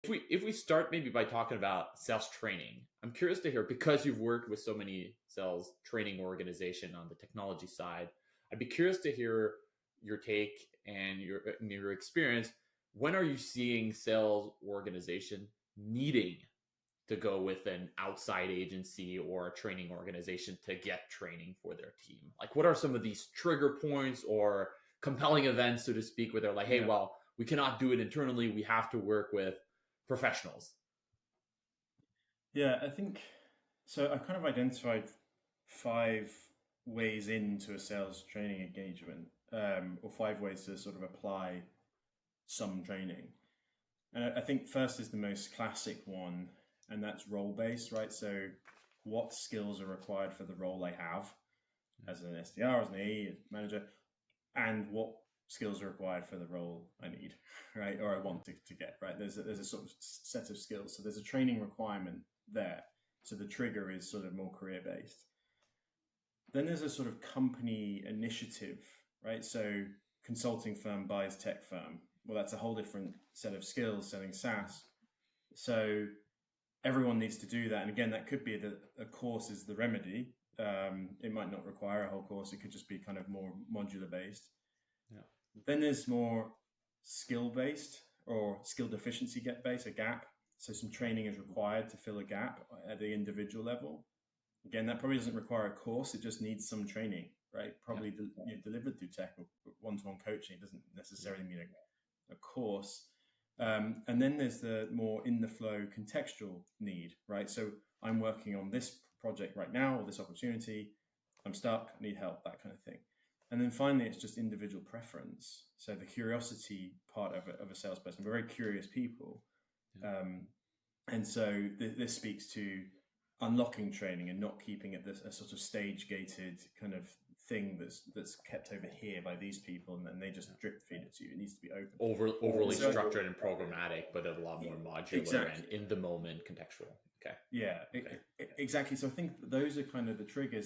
if we start maybe by talking about sales training, I'm curious to hear, because you've worked with so many sales training organization on the technology side. I'd be curious to hear your take and your experience. When are you seeing sales organization needing to go with an outside agency or a training organization to get training for their team? Like, what are some of these trigger points or compelling events, so to speak, where they're like, hey, Yeah. well, we cannot do it internally. We have to work with professionals. Yeah, I think so. I kind of identified 5 ways into a sales training engagement, or 5 ways to sort of apply some training. And I think first is the most classic one, and that's role based, right? So, what skills are required for the role I have as an SDR, as an AE, manager, and what skills are required for the role I need, right? Or I want to get, right? There's a sort of set of skills. So there's a training requirement there. So the trigger is sort of more career based. Then there's a sort of company initiative, right? So consulting firm buys tech firm. Well, that's a whole different set of skills selling SaaS. So everyone needs to do that. And again, that could be that a course is the remedy. It might not require a whole course. It could just be kind of more modular based. Yeah. Then there's more skill based or skill deficiency get based, a gap. So some training is required to fill a gap at the individual level. Again, that probably doesn't require a course. It just needs some training, right? Probably delivered through tech or one-to-one coaching. It doesn't necessarily mean a course. And then there's the more in the flow contextual need, right? So I'm working on this project right now or this opportunity. I'm stuck, need help, that kind of thing. And then finally, it's just individual preference. So the curiosity part of a salesperson. We're very curious people. And so this speaks to unlocking training and not keeping it this a sort of stage gated kind of thing that's kept over here by these people, and then they just drip feed it to you. It needs to be open. Overly So- structured and programmatic, but a lot more modular Exactly. and in the moment contextual. Okay. Yeah, exactly. So I think those are kind of the triggers.